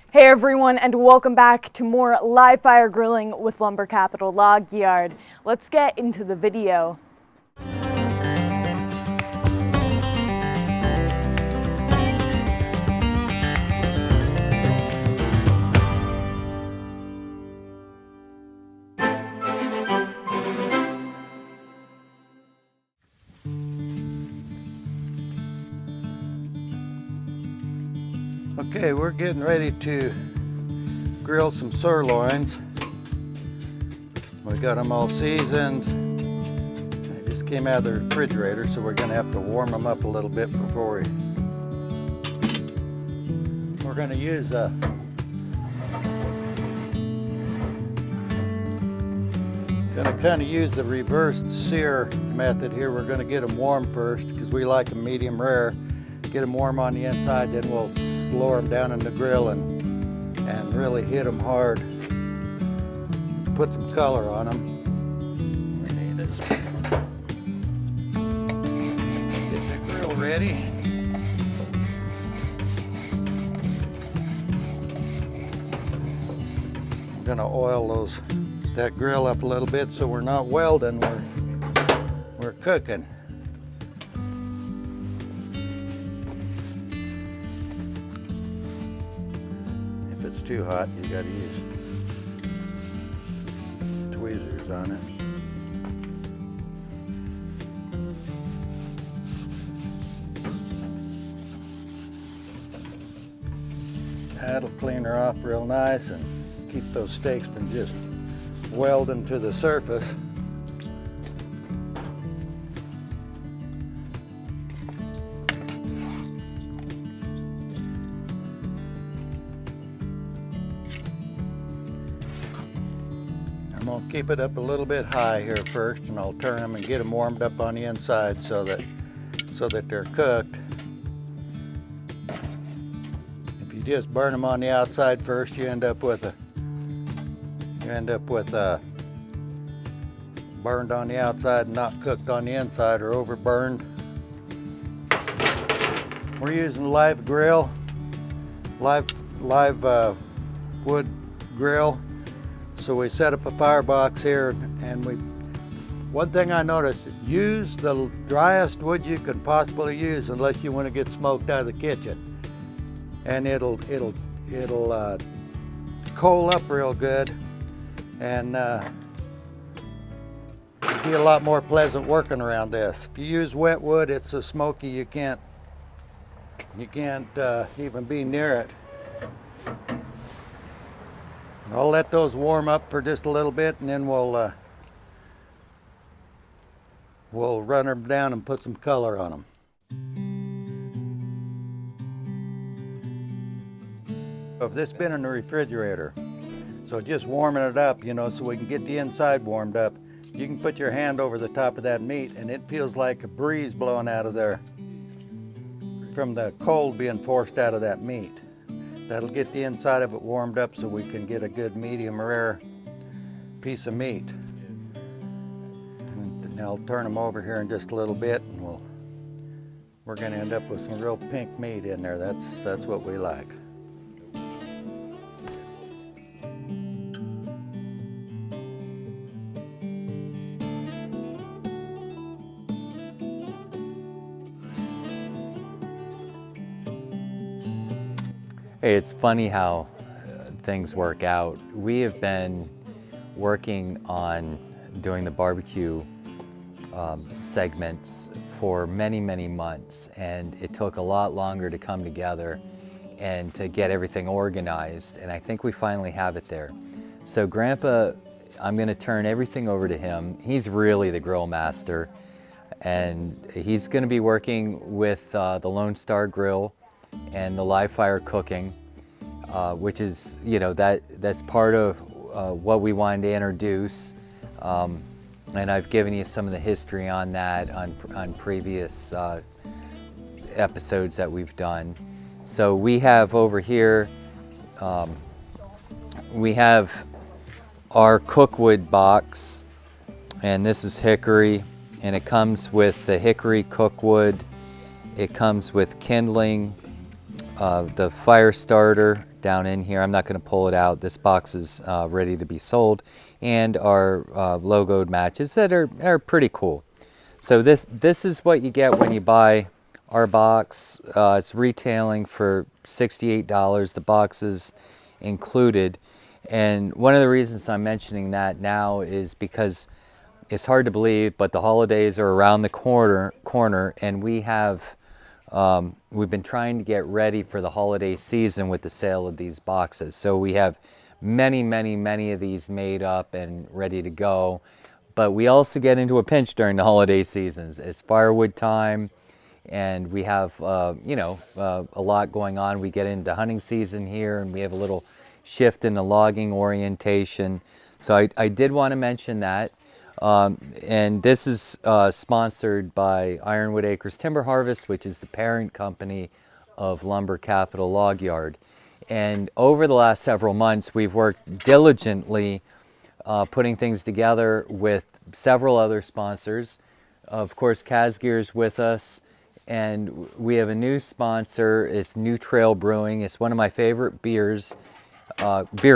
Hey everyone, and welcome back to more live fire grilling with Lumber Capital Log Yard. Let's get into the video. Okay, we're getting ready to grill some sirloins. We got them all seasoned. They just came out of the refrigerator, so we're gonna have to warm them up a little bit before we're gonna use gonna kind of use the reversed sear method here. We're gonna get them warm first because we like them medium rare. Get them warm on the inside, then we'll lower them down in the grill and really hit them hard. Put some color on them. We need this. Get the grill ready. I'm gonna oil that grill up a little bit so we're not welding, we're cooking. If it's too hot, you gotta use tweezers on it. That'll clean her off real nice and keep those steaks from just welding to the surface. I'm gonna keep it up a little bit high here first, and I'll turn them and get them warmed up on the inside so that they're cooked. If you just burn them on the outside first, you end up with burned on the outside and not cooked on the inside, or overburned. We're using a live grill, live wood grill. So we set up a firebox here, and one thing I noticed, use the driest wood you can possibly use unless you want to get smoked out of the kitchen. And it'll coal up real good, and be a lot more pleasant working around this. If you use wet wood, it's so smoky you can't even be near it. I'll let those warm up for just a little bit, and then we'll run them down and put some color on them. This has been in the refrigerator, so just warming it up, so we can get the inside warmed up. You can put your hand over the top of that meat, and it feels like a breeze blowing out of there from the cold being forced out of that meat. That'll get the inside of it warmed up so we can get a good medium rare piece of meat. And I'll turn them over here in just a little bit, and we're going to end up with some real pink meat in there. That's what we like. Hey, it's funny how things work out. We have been working on doing the barbecue segments for many, many months, and it took a lot longer to come together and to get everything organized, and I think we finally have it there. So Grandpa, I'm gonna turn everything over to him. He's really the grill master, and he's gonna be working with the Lone Star Grill and the live fire cooking, which is, that's part of what we wanted to introduce. And I've given you some of the history on that on previous episodes that we've done. So we have over here, we have our cookwood box, and this is hickory, and it comes with the hickory cookwood. It comes with kindling, the fire starter down in here. I'm not going to pull it out. This box is ready to be sold, and our logoed matches that are pretty cool. So this is what you get when you buy our box. It's retailing for $68. The box is included. And one of the reasons I'm mentioning that now is because it's hard to believe, but the holidays are around the corner, and we have we've been trying to get ready for the holiday season with the sale of these boxes. So we have many of these made up and ready to go. But we also get into a pinch during the holiday seasons. It's firewood time, and we have a lot going on. We get into hunting season here, and we have a little shift in the logging orientation. So I did want to mention that. And this is sponsored by Ironwood Acres Timber Harvest, which is the parent company of Lumber Capital Log Yard. And over the last several months, we've worked diligently putting things together with several other sponsors. Of course, Kazgear's with us, and we have a new sponsor. It's New Trail Brewing. It's one of my favorite beer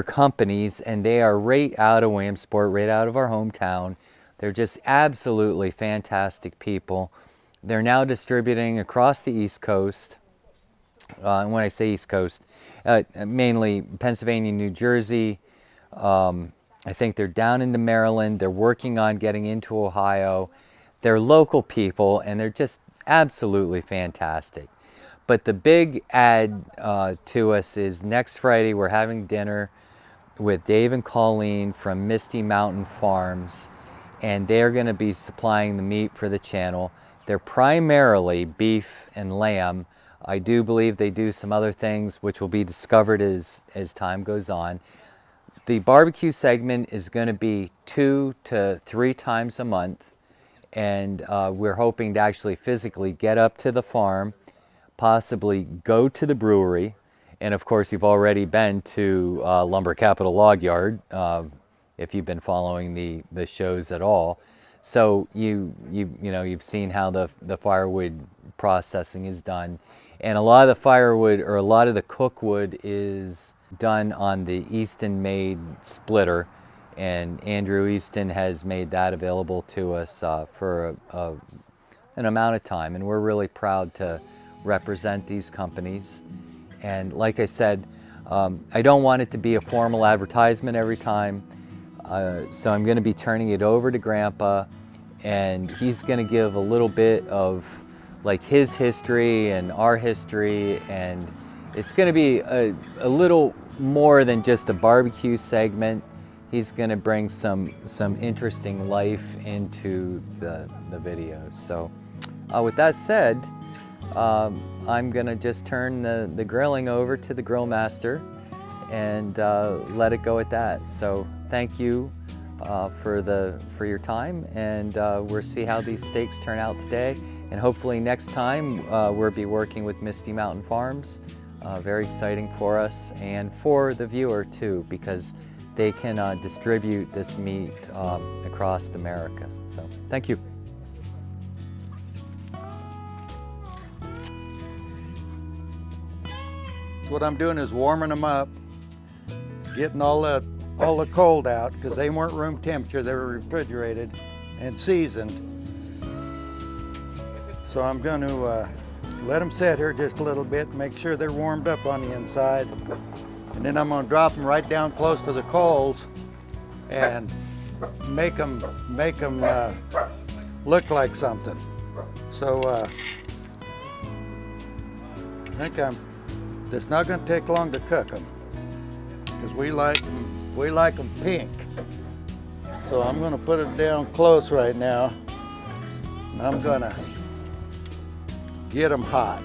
companies, and they are right out of Williamsport, right out of our hometown. They're just absolutely fantastic people. They're now distributing across the East Coast. And when I say East Coast, mainly Pennsylvania, New Jersey. I think they're down into Maryland. They're working on getting into Ohio. They're local people, and they're just absolutely fantastic. But the big add to us is next Friday we're having dinner with Dave and Colleen from Misty Mountain Farms, and they're going to be supplying the meat for the channel. They're primarily beef and lamb. I do believe they do some other things which will be discovered as time goes on. The barbecue segment is going to be 2 to 3 times a month, and we're hoping to actually physically get up to the farm, possibly go to the brewery, and of course you've already been to Lumber Capital Log Yard if you've been following the shows at all. So you've seen how the firewood processing is done, and a lot of the firewood, or a lot of the cookwood, is done on the Easton made splitter, and Andrew Easton has made that available to us for an amount of time, and we're really proud to represent these companies. And like I said, I don't want it to be a formal advertisement every time, so I'm going to be turning it over to Grandpa, and he's going to give a little bit of like his history and our history, and it's going to be a little more than just a barbecue segment. He's going to bring some interesting life into the videos. So with that said, I'm going to just turn the grilling over to the grill master and let it go at that. So thank you for your time, and we'll see how these steaks turn out today. And hopefully next time we'll be working with Misty Mountain Farms. Very exciting for us and for the viewer too, because they can distribute this meat across America. So thank you. So what I'm doing is warming them up, getting all the cold out, because they weren't room temperature, they were refrigerated and seasoned. So I'm going to let them sit here just a little bit, make sure they're warmed up on the inside, and then I'm going to drop them right down close to the coals and make them look like something. So I think it's not going to take long to cook them, because we like them pink. So I'm going to put it down close right now, and I'm going to get them hot.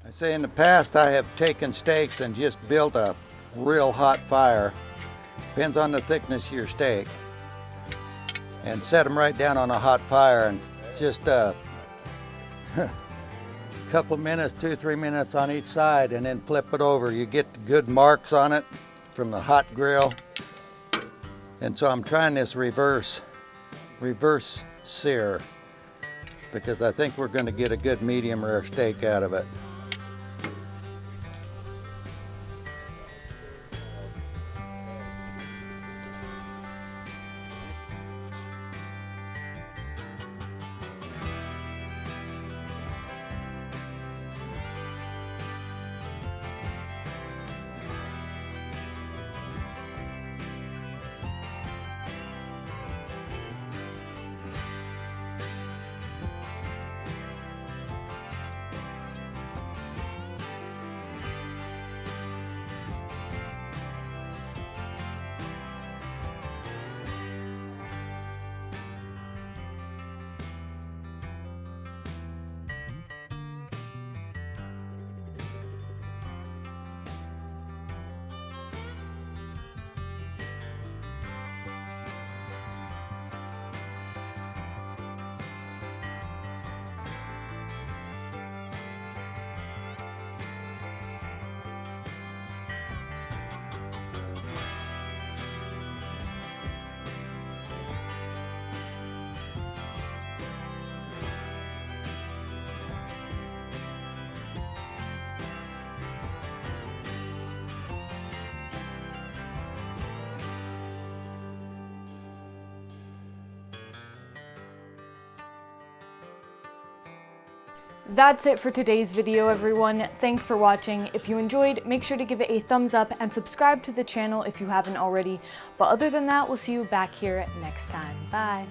I say in the past I have taken steaks and just built a real hot fire, depends on the thickness of your steak, and set them right down on a hot fire, and just couple minutes, 2-3 minutes on each side, and then flip it over. You get the good marks on it from the hot grill. And so I'm trying this reverse sear, because I think we're going to get a good medium rare steak out of it. That's it for today's video, everyone. Thanks for watching. If you enjoyed, make sure to give it a thumbs up and subscribe to the channel if you haven't already. But other than that, we'll see you back here next time. Bye.